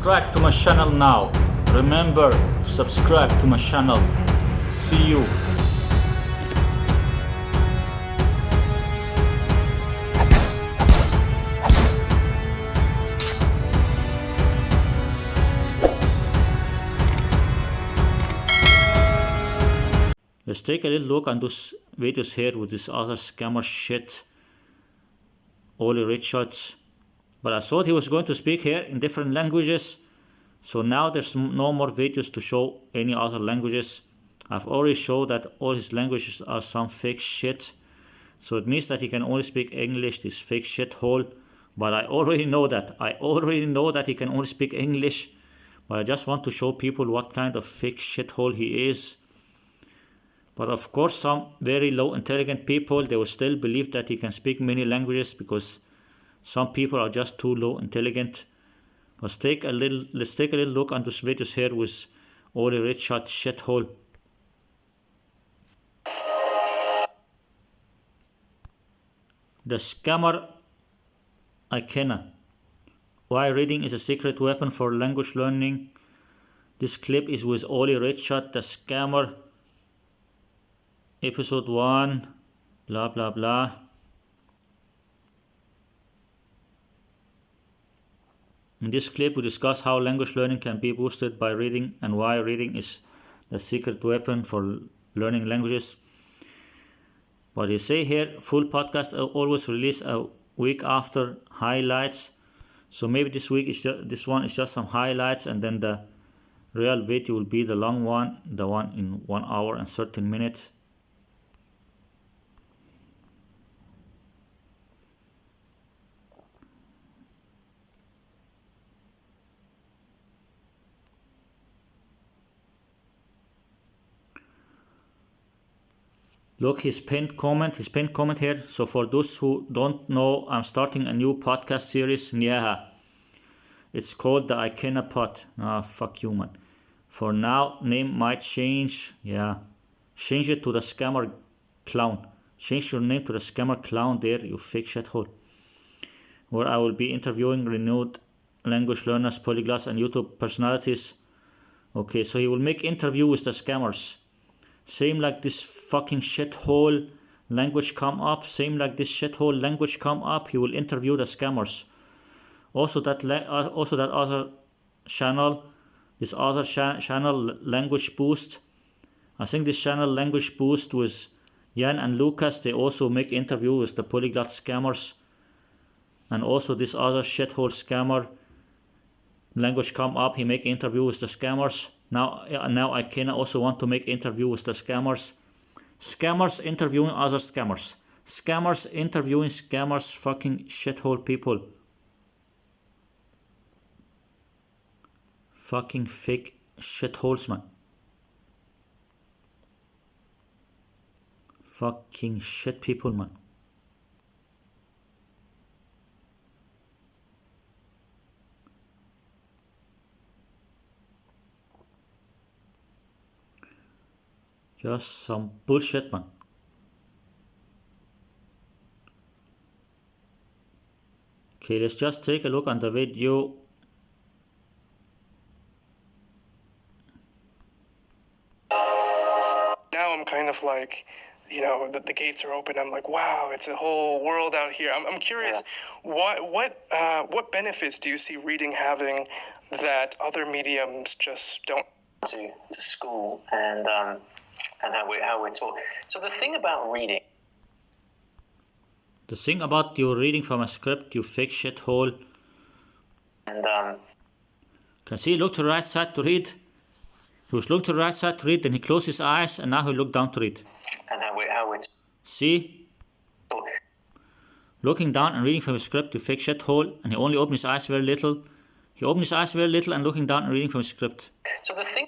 Subscribe to my channel now. Remember to subscribe to my channel. See you. Let's take a little look on those videos here with this other scammer shit, Olly Richards. But I thought he was going to speak here in different languages. So now there's no more videos to show any other languages. I've already showed that all his languages are some fake shit. So it means that he can only speak English, this fake shithole. But I already know that. I already know that he can only speak English. But I just want to show people what kind of fake shithole he is. But of course, some very low intelligent people, they will still believe that he can speak many languages because some people are just too low intelligent. Let's take a little look on those videos here with Olly Richards shithole. The scammer Ikenna. Why reading is a secret weapon for language learning. This clip is with Olly Richards, the scammer. Episode 1, blah blah blah. In this clip we discuss how language learning can be boosted by reading and why reading is the secret weapon for learning languages. But you say here, full podcast always release a week after highlights. So maybe this one is just some highlights, and then the real video will be the long one, the one in 1 hour and 13 minutes. Look, his pinned comment here. So for those who don't know, I'm starting a new podcast series. Yeah, it's called the Ikenna Pod. Fuck you, man. For now, name might change. Yeah, change it to the Scammer Clown. Change your name to the Scammer Clown there, you fake shithole. Where I will be interviewing renowned language learners, polyglots, and YouTube personalities. Okay, so he will make interview with the scammers. Same like this fucking shithole language come up. Same like this shithole language come up. He will interview the scammers. Also that other channel, channel Language Boost. I think this channel Language Boost with Jan and Lucas. They also make interview with the polyglot scammers. And also this other shithole scammer Language come up. He make interview with the scammers. Now Ikenna also want to make interview with the scammers. Scammers interviewing other scammers. Scammers interviewing scammers, fucking shithole people. Fucking fake shitholes, man. Fucking shit people, man. Just some bullshit, man. Okay, let's just take a look on the video. Now I'm kind of like, the gates are open. I'm like, wow, it's a whole world out here. I'm curious, what benefits do you see reading having that other mediums just don't? To school and how we're taught. So the thing about reading. The thing about you reading from a script, you fake shithole. And can see, look to the right side to read. He was looking to the right side to read, then he closed his eyes, and now he looked down to read. And how we're see? Looking down and reading from a script, you fake shithole, and he only opened his eyes very little. He opened his eyes very little and looking down and reading from a script. So the thing.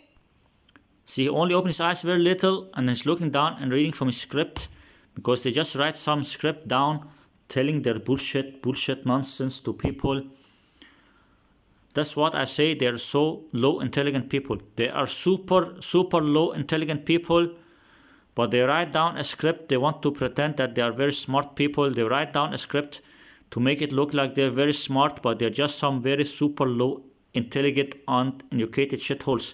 See, he only opened his eyes very little and he's looking down and reading from his script because they just write some script down telling their bullshit nonsense to people. That's what I say, they're so low intelligent people. They are super low intelligent people, but they write down a script. They want to pretend that they are very smart people. They write down a script to make it look like they're very smart, but they're just some very super low intelligent, uneducated shitholes.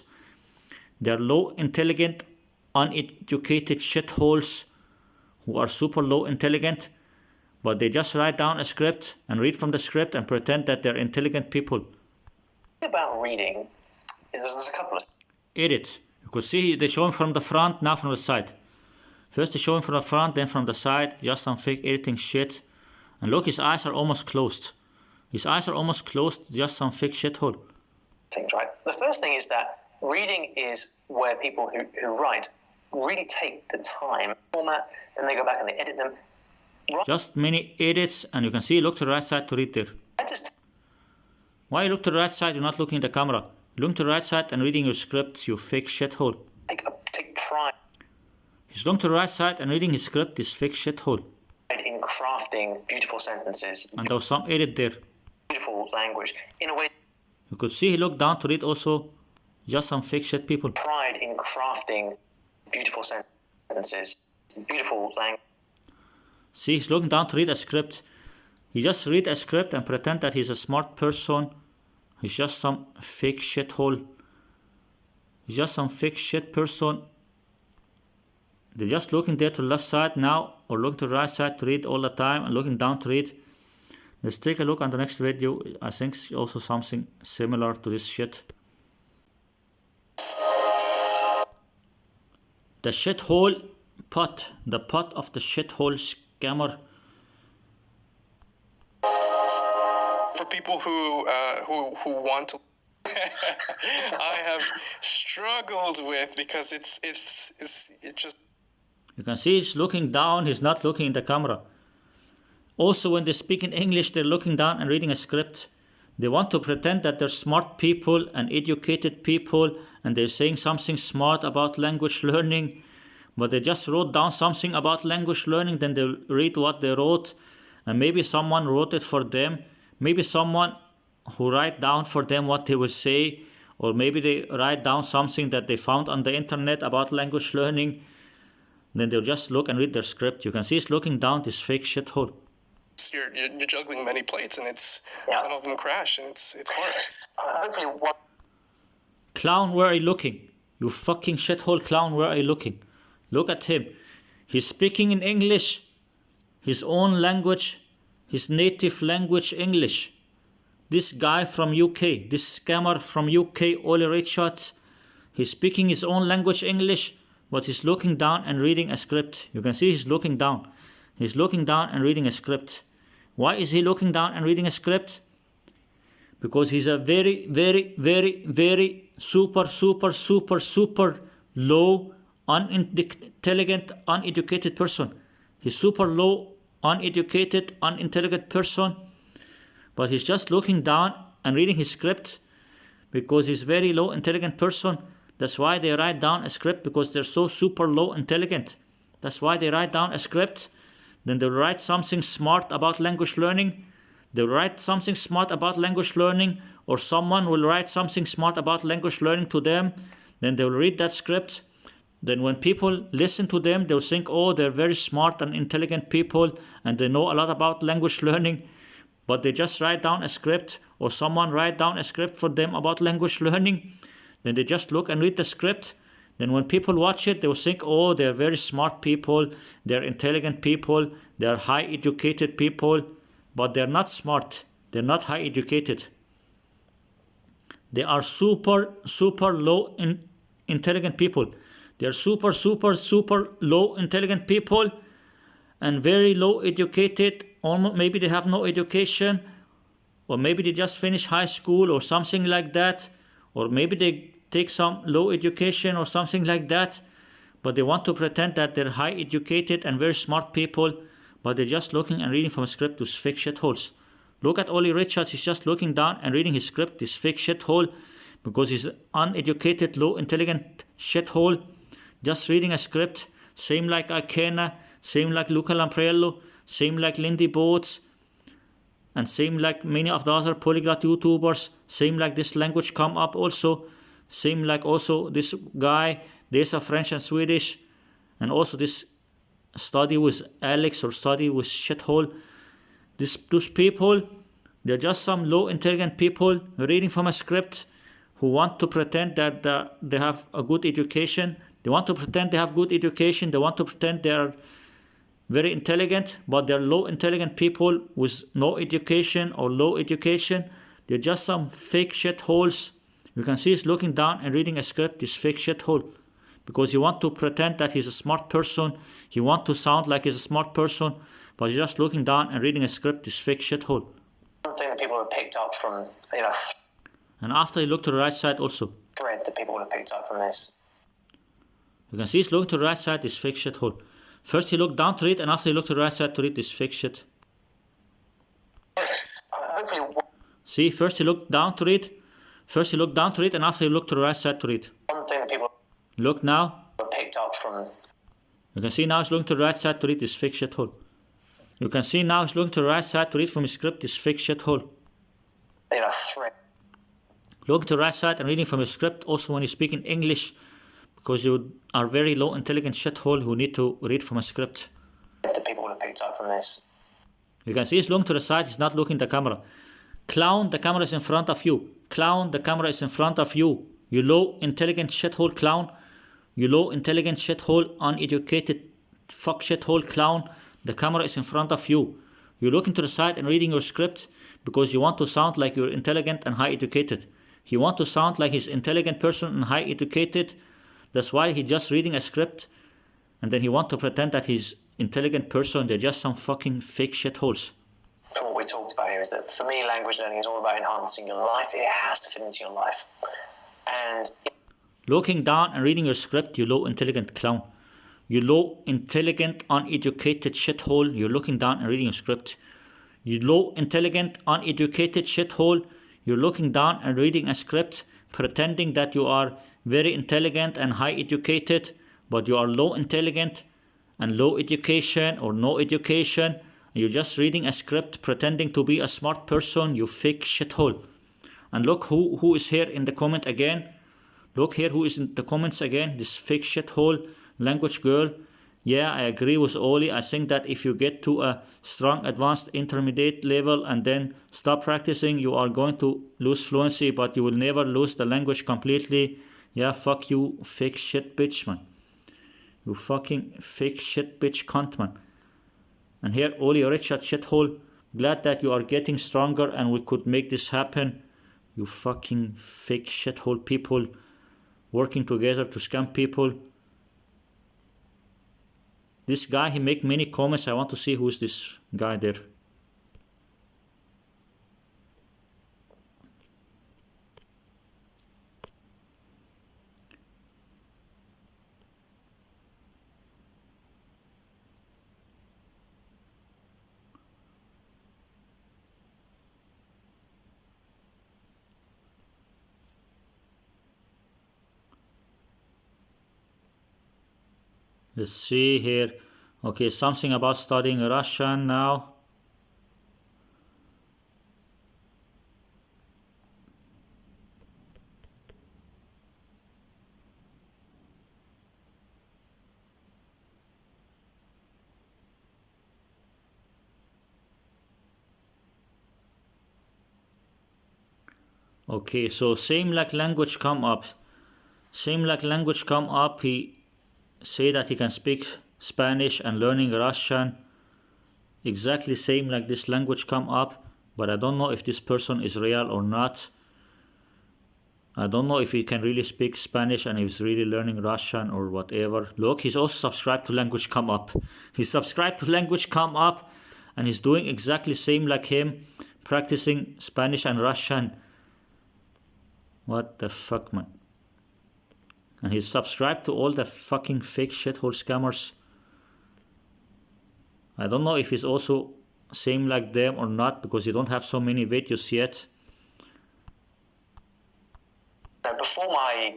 They're low intelligent, uneducated shitholes who are super low intelligent, but they just write down a script and read from the script and pretend that they're intelligent people. About reading is there's a couple of Edit. You could see they show him from the front, now from the side. First they show him from the front, then from the side, just some fake editing shit. And look, his eyes are almost closed. His eyes are almost closed, just some fake shithole. things, right? The first thing is that reading is where people who write really take the time, format, and they go back and they edit them. Just many edits, and you can see, look to the right side to read there. Why you look to the right side, you're not looking at the camera? Look to the right side and reading your script, you fake shithole. Take pride He's looking to the right side and reading his script, this fake shithole. in crafting beautiful sentences, And there was some edit there. beautiful language, in a way. You could see he looked down to read also, just some fake shit people. Pride in crafting beautiful sentences, beautiful language. See, he's looking down to read a script. He just read a script and pretend that he's a smart person. He's just some fake shithole. He's just some fake shit person. They're just looking there to the left side now, or looking to the right side to read all the time, and looking down to read. Let's take a look on the next video. I think it's also something similar to this shit. The shithole pot. The pot of the shithole scammer. For people who want to, I have struggled with, because it just. You can see he's looking down. He's not looking in the camera. Also, when they speak in English, they're looking down and reading a script. They want to pretend that they're smart people and educated people, and they're saying something smart about language learning, but they just wrote down something about language learning, then they'll read what they wrote, and maybe someone wrote it for them. Maybe someone who write down for them what they will say, or maybe they write down something that they found on the internet about language learning. Then they'll just look and read their script. You can see he's looking down this fake shithole. You're juggling many plates, and some of them crash, and it's hard. Hopefully, what Clown, where are you looking? You fucking shithole clown, where are you looking? Look at him. He's speaking in English, his own language, his native language English. This guy from UK, this scammer from UK, Olly Richards, he's speaking his own language English, but he's looking down and reading a script. You can see he's looking down. He's looking down and reading a script. Why is he looking down and reading a script? Because he's a very, very, very, very super low, unintelligent, uneducated person. He's super low, uneducated, unintelligent person. But he's just looking down and reading his script because he's very low intelligent person. That's why they write down a script, because they're so super low intelligent. That's why they write down a script. Then they'll write something smart about language learning. They'll write something smart about language learning, or someone will write something smart about language learning to them. Then they'll read that script. Then when people listen to them, they'll think, oh, they're very smart and intelligent people, and they know a lot about language learning. But they just write down a script, or someone write down a script for them about language learning. Then they just look and read the script. Then when people watch it, they will think, oh, they're very smart people, they're intelligent people, they're high educated people, but they're not smart, they're not high educated. They are super low intelligent people. They're super low intelligent people and very low educated. Almost, maybe they have no education, or maybe they just finished high school or something like that, or maybe they take some low education or something like that, but they want to pretend that they're high educated and very smart people, but they're just looking and reading from a script to fake shitholes. Look at Olly Richards. He's just looking down and reading his script, this fake shithole, because he's uneducated, low intelligent shithole, just reading a script. Same like Ikenna, same like Luca Lampriello, same like Lindy Boats, and same like many of the other polyglot YouTubers, same like this language come up also, same like also this guy, there's a French and Swedish, and also this study with Alex or study with shithole. Those people, They're just some low intelligent people reading from a script who want to pretend that they have a good education. They want to pretend they have good education. They want to pretend they are very intelligent, but they're low intelligent people with no education or low education. They're just some fake shitholes. You can see he's looking down and reading a script, this fake shithole. Because he wants to pretend that he's a smart person. He wants to sound like he's a smart person, but he's just looking down and reading a script, this fake shithole. Something that people have picked up from, And after he looked to the right side also. thread that people would have picked up from this. You can see he's looking to the right side, this fake shithole. First he looked down to read, and after he looked to the right side to read this fake shit. Hopefully, See, first he looked down to read. First he looked down to read, and after he looked to the right side to read. one thing that people Look now. have picked up from. You can see now he's looking to the right side to read this fake shithole. You can see now he's looking to the right side to read from his script this fake shithole. Thread. Look to the right side and reading from your script also when you speak in English, because you are very low intelligent shithole who need to read from a script. That people would have picked up from this. You can see he's looking to the side, he's not looking at the camera. Clown, the camera is in front of you. Clown, the camera is in front of you. You low intelligent shithole clown. You low intelligent shithole uneducated fuck shithole clown. The camera is in front of you. You're looking to the side and reading your script because you want to sound like you're intelligent and high educated. He want to sound like he's intelligent person and high educated. That's why he's just reading a script, and then he want to pretend that he's intelligent person. They're just some fucking fake shitholes. From what we talked about here is that for me, language learning is all about enhancing your life. It has to fit into your life. And Looking down and reading your script, you low intelligent clown. You low intelligent uneducated shithole. You're looking down and reading your script. You low intelligent uneducated shithole. You're looking down and reading a script, pretending that you are very intelligent and high educated, but you are low intelligent and low education or no education. You're just reading a script, pretending to be a smart person, you fake shithole. And look who is here in the comment again. Look here who is in the comments again, this fake shithole language girl. Yeah, I agree with Olly. I think that if you get to a strong advanced intermediate level and then stop practicing, you are going to lose fluency, but you will never lose the language completely. Yeah, fuck you, fake shit bitch, man. You fucking fake shit bitch cunt, man. And here, Olly Richard shithole. Glad that you are getting stronger and we could make this happen. You fucking fake shithole people working together to scam people. This guy, he make many comments. I want to see who's this guy there. Let's see here. Okay, something about studying Russian now. Okay, so same like language come up. Same like language come up. He say that he can speak Spanish and learning Russian. Exactly same like this language come up, but I don't know if this person is real or not. I don't know if he can really speak Spanish and he's really learning Russian or whatever. Look, he's also subscribed to language come up. He's subscribed to language come up and he's doing exactly same like him, practicing Spanish and Russian. What the fuck, man? And he's subscribed to all the fucking fake shithole scammers. I don't know if he's also same like them or not, because he don't have so many videos yet. Before my,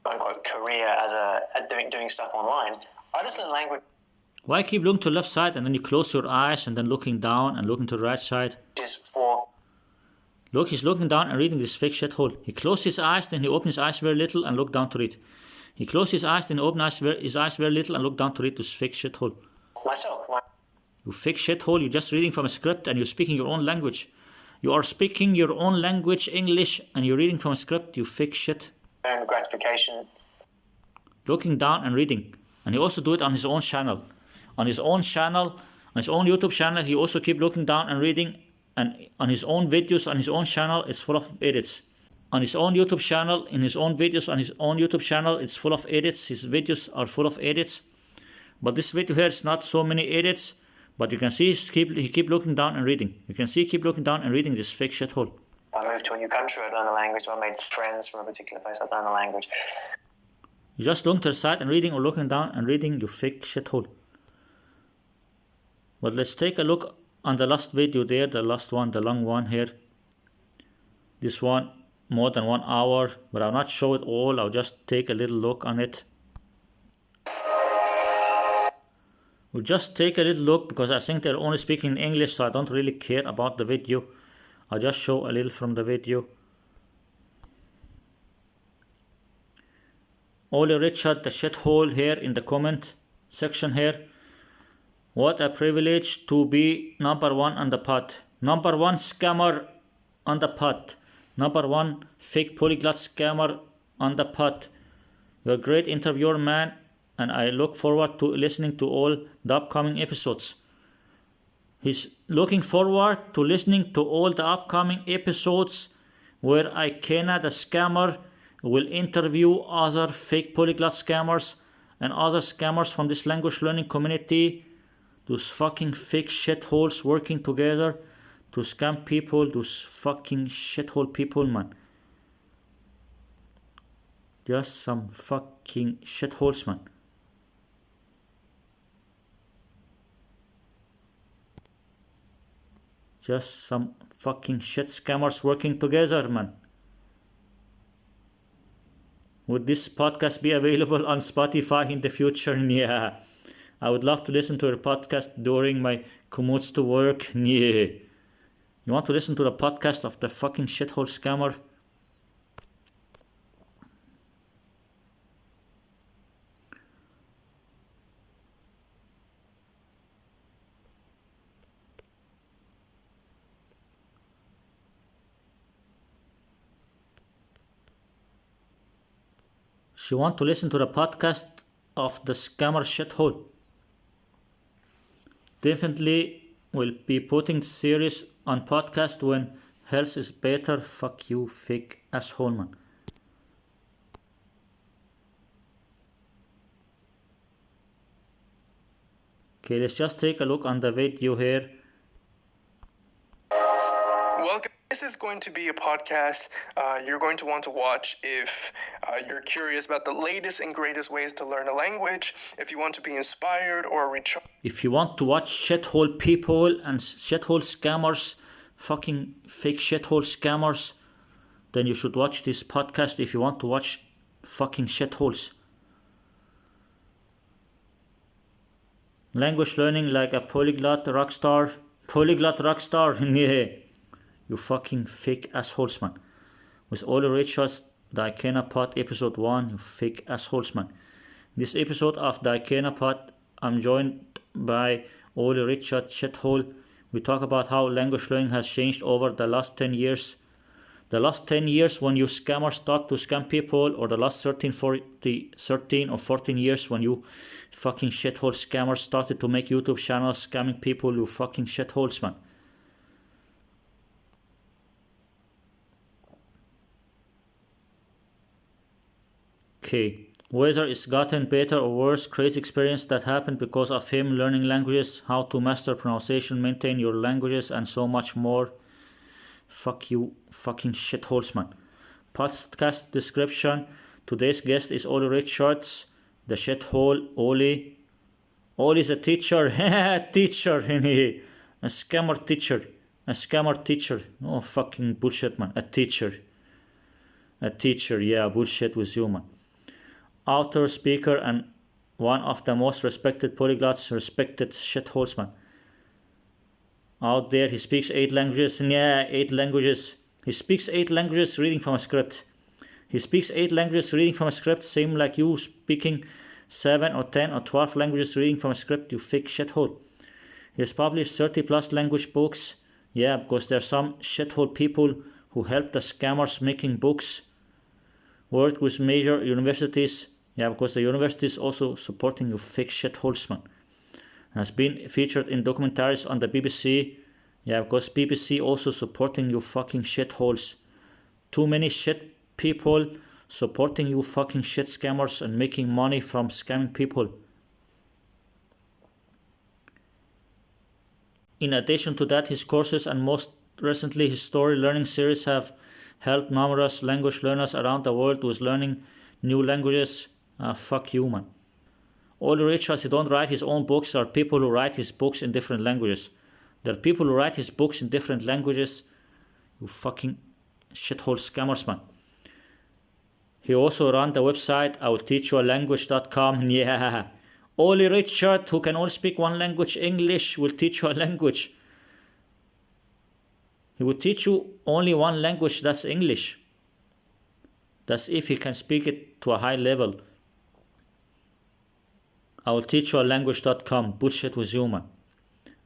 quote-unquote career as doing stuff online, I just learned language. Why keep looking to the left side and then you close your eyes and then looking down and looking to the right side? For Look, he's looking down and reading this fake shithole. He closed his eyes, then he opened his eyes very little and looked down to read. He closed his eyes, then he opened his eyes very little and looked down to read this fake shithole. myself. You fake shithole. You're just reading from a script and you're speaking your own language. You are speaking your own language, English, and you're reading from a script. You fake shit. And gratification. Looking down and reading. And he also do it on his own channel. On his own channel, on his own YouTube channel, he also keep looking down and reading. And on his own videos, on his own channel, it's full of edits. On his own YouTube channel, in his own videos, on his own YouTube channel, it's full of edits. His videos are full of edits. But this video here is not so many edits. But you can see he keep looking down and reading. You can see he keep looking down and reading this fake shithole. I moved to a new country, I learned a language, or I made friends from a particular place, I learned a language. You just looking to the side and reading, or looking down and reading, you fake shithole. But let's take a look on the last video there, the last one, the long one here. This one, more than 1 hour, but I'll not show it all, I'll just take a little look on it. We'll just take a little look because I think they're only speaking in English, so I don't really care about the video. I'll just show a little from the video. Olly Richard, the shithole here in the comment section here. What a privilege to be number one on the pod. Number one scammer on the pod. Number one fake polyglot scammer on the pod. You're a great interviewer, man. And I look forward to listening to all the upcoming episodes. He's looking forward to listening to all the upcoming episodes where Ikenna, the scammer, will interview other fake polyglot scammers and other scammers from this language learning community. Those fucking fake shitholes working together to scam people. Those fucking shithole people, man. Just some fucking shitholes, man. Just some fucking shit scammers working together, man. Would this podcast be available on Spotify in the future? Yeah. I would love to listen to your podcast during my commutes to work. Yeah. You want to listen to the podcast of the fucking shithole scammer? She want to listen to the podcast of the scammer shithole. Definitely will be putting series on podcast when health is better. Fuck you, fake asshole, man. Okay, let's just take a look on the video here. Welcome. This is going to be a podcast you're going to want to watch if you're curious about the latest and greatest ways to learn a language, if you want to be inspired or recharged. If you want to watch shithole people and shithole scammers, fucking fake shithole scammers, then you should watch this podcast if you want to watch fucking shitholes. Language learning like a polyglot rockstar. Polyglot rockstar, yeah. You fucking fake assholes, man. With Olly Richards, the Ikenna Pod episode 1, you fake assholes, man. This episode of the Ikenna Pod, I'm joined by Olly Richards shithole. We talk about how language learning has changed over the last 10 years. The last 10 years when you scammers start to scam people, or the last 13 or 14 years when you fucking shithole scammers started to make YouTube channels scamming people, you fucking shitholes, man. Okay, whether it's gotten better or worse, crazy experience that happened because of him learning languages, how to master pronunciation, maintain your languages, and so much more. Fuck you, fucking shitholes, man. Podcast description. Today's guest is Olly Richards, the shithole Olly. Olly's a teacher, teacher, a scammer teacher, a scammer teacher. Oh, fucking bullshit, man. A teacher, yeah, bullshit with you, man. Author, speaker, and one of the most respected polyglots, respected shitholes, man. Out there, he speaks 8 languages, yeah, 8 languages. He speaks 8 languages reading from a script. He speaks 8 languages reading from a script, same like you speaking 7 or 10 or 12 languages reading from a script, you fake shithole. He has published 30 plus language books. Yeah, because there are some shithole people who help the scammers making books. Worked with major universities. Yeah, because the universities also supporting you fake shitholes, man. Has been featured in documentaries on the BBC. Yeah, because BBC also supporting you fucking shitholes. Too many shit people supporting you fucking shit scammers and making money from scamming people. In addition to that, his courses and most recently his story learning series have helped numerous language learners around the world with learning new languages. Fuck you, man. Olly Richards, he don't write his own books. There are people who write his books in different languages. There are people who write his books in different languages. You fucking shithole scammers, man. He also ran the website IwillTeachYouALanguage.com. Yeah. Olly Richard, who can only speak one language, English, will teach you a language. He will teach you only one language, that's English. That's if he can speak it to a high level. IwillTeachYouALanguage.com. Bullshit with you, man.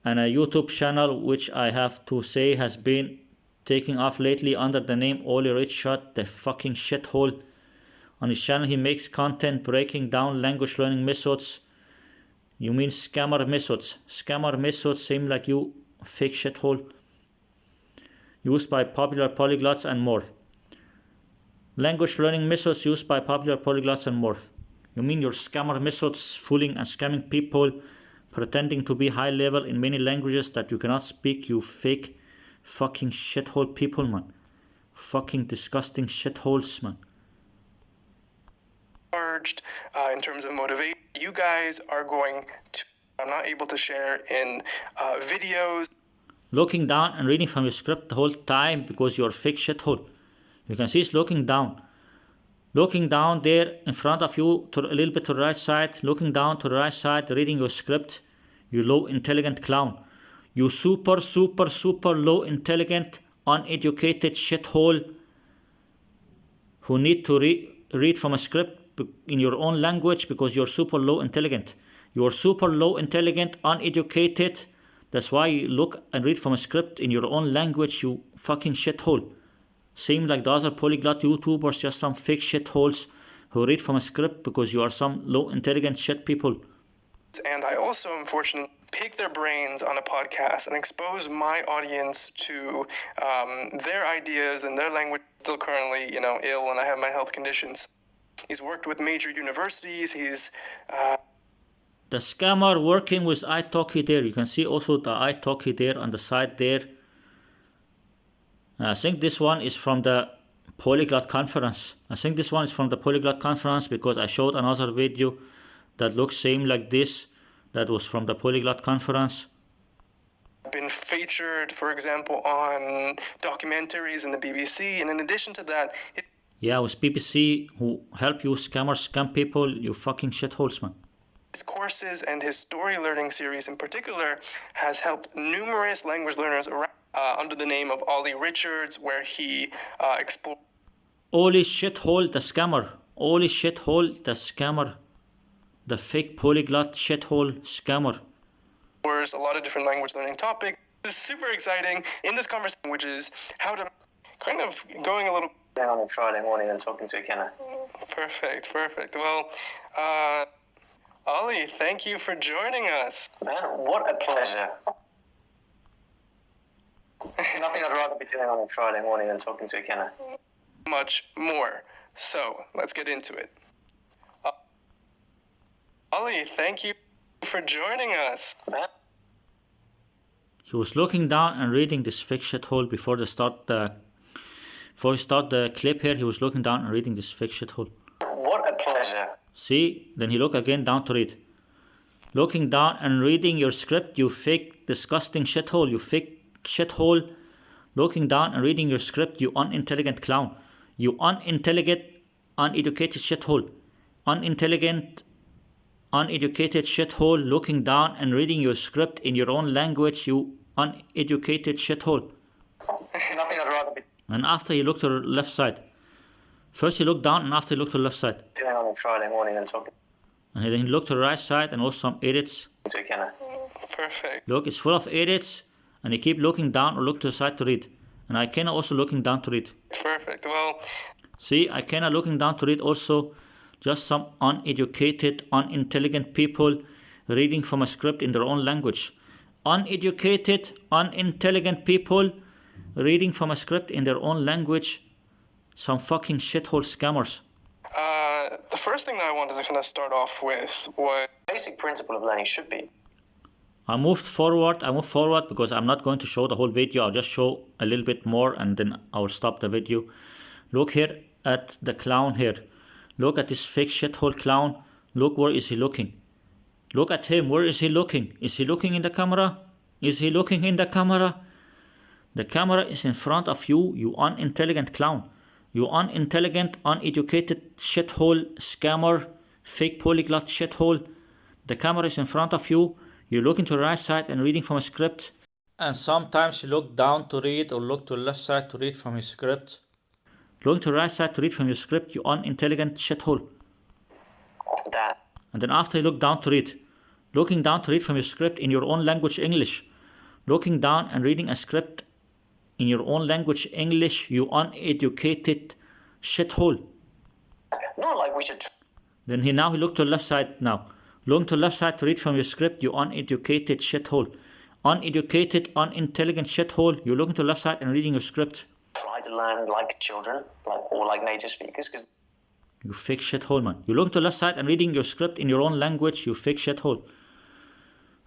And a YouTube channel which I have to say has been taking off lately under the name Olly Richard, the fucking shithole. On his channel he makes content breaking down language learning methods. You mean scammer methods. Scammer methods seem like you fake shithole. Used by popular polyglots and more. Language learning methods used by popular polyglots and more. You mean your scammer methods, fooling and scamming people, pretending to be high level in many languages that you cannot speak, you fake fucking shithole people, man. Fucking disgusting shitholes, man. In terms of motivation, you guys are going to, I'm not able to share in videos. Looking down and reading from your script the whole time because you're a fake shithole. You can see he's looking down. Looking down there in front of you, to a little bit to the right side. Looking down to the right side, reading your script. You low intelligent clown. You super low intelligent, uneducated shithole who need to read from a script in your own language because you're super low intelligent. You're super low intelligent, uneducated. That's why you look and read from a script in your own language, you fucking shithole. Same like the other polyglot YouTubers, just some fake shitholes who read from a script because you are some low intelligent shit people. And I also, unfortunately, pick their brains on a podcast and expose my audience to their ideas and their language. Still currently, ill, and I have my health conditions. He's worked with major universities. He's the scammer working with italki there. You can see also the italki there on the side there. I think this one is from the Polyglot conference. Because I showed another video that looks same like this. That was from the Polyglot conference. Been featured, for example, on documentaries in the BBC. And in addition to that, yeah, with BBC who help you scammers scam people, you fucking shitholes, man. His courses and his story learning series in particular has helped numerous language learners around under the name of Olly Richards, where he explored. Olly shithole the scammer. Olly shithole the scammer. The fake polyglot shithole scammer. A lot of different language learning topics. This is super exciting in this conversation, which is how to kind of going a little on a Friday morning and talking to Ikenna. Perfect. Well, Olly, thank you for joining us. Man, what a pleasure. Nothing I'd rather be doing on a Friday morning than talking to Ikenna. Much more. So, let's get into it. Olly, thank you for joining us. Man. He was looking down and reading this fake shithole before he start the clip here. He was looking down and reading this fake shithole. What a pleasure. See? Then he look again down to read. Looking down and reading your script, you fake disgusting shithole. You fake shithole. Looking down and reading your script, you unintelligent clown. You unintelligent, uneducated shithole. Unintelligent, uneducated shithole. Looking down and reading your script in your own language, you uneducated shithole. Nothing I'd rather be and after he looked to the left side. First he looked down and after he looked to the left side. doing on a Friday morning and talking And then he looked to the right side and also some edits. to Ikenna. Perfect. Look, it's full of edits, and you keep looking down or look to the side to read. And Ikenna also looking down to read. Perfect. Well, See, Ikenna looking down to read also just some uneducated, unintelligent people reading from a script in their own language. Uneducated, unintelligent people reading from a script in their own language. Some fucking shithole scammers. the first thing that I wanted to kind of start off with was Basic principle of learning should be I moved forward because I'm not going to show the whole video. I'll just show a little bit more and then I'll stop the video. Look here at the clown here. Look at this fake shithole clown. Look, where is he looking? Look at him. Where is he looking? Is he looking in the camera? Is he looking in the camera? The camera is in front of you, you unintelligent clown. You unintelligent, uneducated shithole scammer, fake polyglot shithole. The camera is in front of you. You're looking to the right side and reading from a script. And sometimes you look down to read or look to the left side to read from your script. Looking to the right side to read from your script, you unintelligent shithole. that. And then after you look down to read, looking down to read from your script in your own language English. Looking down and reading a script in your own language English, you uneducated shithole. Not like we should. Then he looked to the left side now. Looking to the left side to read from your script, you uneducated shithole. Uneducated, unintelligent shithole. You're looking to the left side and reading your script. Try to learn like children, or like native speakers, because You fake shithole, man. You're looking to the left side and reading your script in your own language, you fake shithole.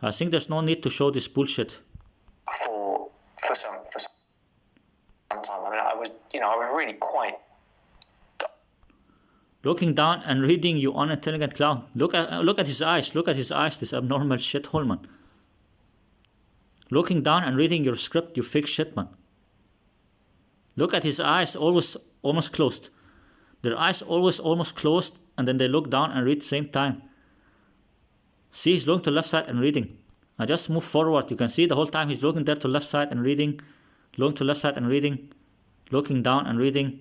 I think there's no need to show this bullshit. for some time. I mean, I was really quite. Looking down and reading, you unintelligent clown. Look at his eyes. Look at his eyes. This abnormal shithole, man. Looking down and reading your script, you fake shit, man. Look at his eyes, always almost closed. Their eyes always almost closed, and then they look down and read same time. See, he's looking to the left side and reading. I just move forward. You can see the whole time he's looking there to the left side and reading. Looking to the left side and reading. Looking down and reading.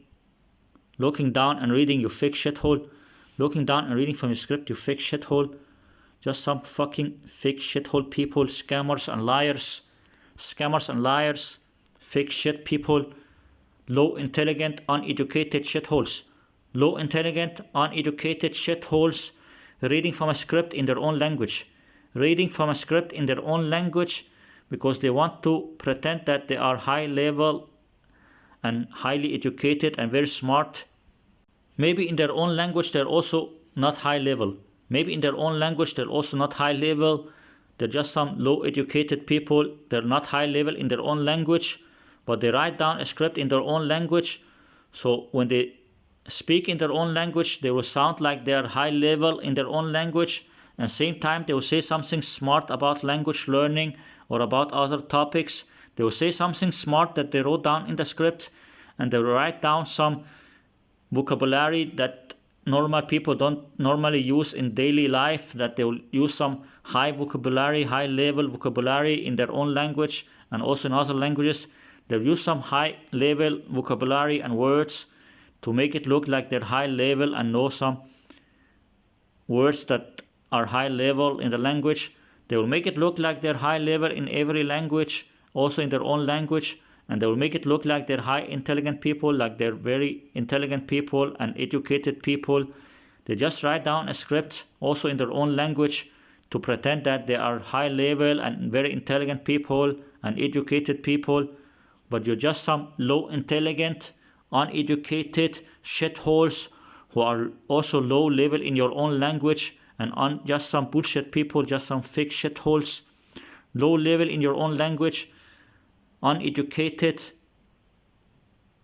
Looking down and reading, you fake shithole. Looking down and reading from your script, you fake shithole. Just some fucking fake shithole people, scammers and liars. Scammers and liars. Fake shit people. Low intelligent, uneducated shitholes. Low intelligent, uneducated shitholes. Reading from a script in their own language. Reading from a script in their own language because they want to pretend that they are high level and highly educated and very smart. Maybe in their own language they're also not high level. Maybe in their own language they're also not high level. They're just some low educated people. They're not high level in their own language, but they write down a script in their own language. So when they speak in their own language, they will sound like they are high level in their own language. And same time they will say something smart about language learning or about other topics. They will say something smart that they wrote down in the script, and they will write down some vocabulary that normal people don't normally use in daily life, that they will use some high vocabulary, high level vocabulary in their own language and also in other languages. They'll use some high level vocabulary and words to make it look like they're high level and know some words that are high level in the language. They will make it look like they're high level in every language, also in their own language, and they will make it look like they're high intelligent people, like they're very intelligent people and educated people. They just write down a script also in their own language to pretend that they are high level and very intelligent people and educated people, but you're just some low intelligent, uneducated shitholes who are also low level in your own language and just some bullshit people, just some fake shitholes, low level in your own language, uneducated,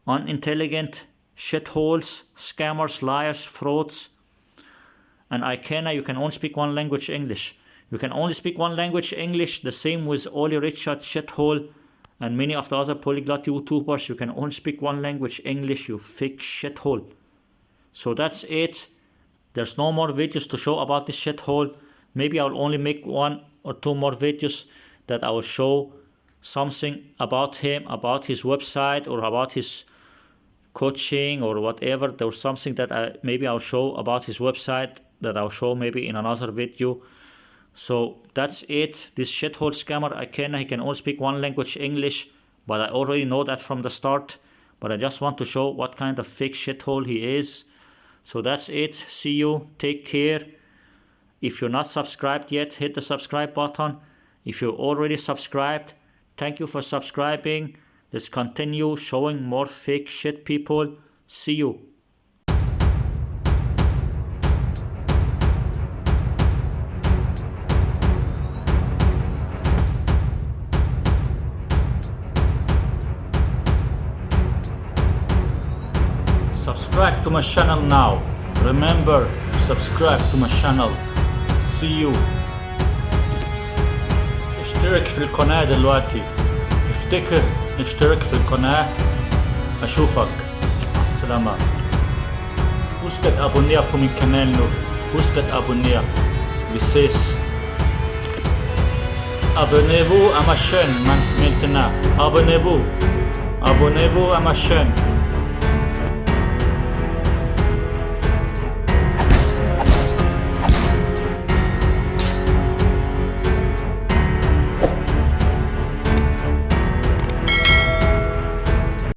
unintelligent shitholes, scammers, liars, frauds. And Ikenna, you can only speak one language, English. You can only speak one language, English. The same with Olly, Richard, shithole, and many of the other polyglot YouTubers. You can only speak one language, English, you fake shithole. So that's it. There's no more videos to show about this shithole. Maybe I'll only make 1 or 2 more videos that I will show something about him, about his website or about his coaching or whatever. There's something that maybe I'll show about his website that I'll show maybe in another video. So that's it. This shithole scammer Ikenna, he can only speak one language, English, but I already know that from the start. But I just want to show what kind of fake shithole he is. So that's it. See you. Take care. If you're not subscribed yet, hit the subscribe button. If you're already subscribed, thank you for subscribing. Let's continue showing more fake shit people. See you. Subscribe to my channel now. Remember, subscribe to my channel. See you. اشترك في القناة دلوقتي. افتكر اشترك في القناة. أشوفك. السلامة. Husk at abonnere på min kanal nu. Husk at abonnere. Vi ses. Abonnez-vous à ma chaîne maintenant. Abonnez-vous. Abonnez-vous à ma chaîne.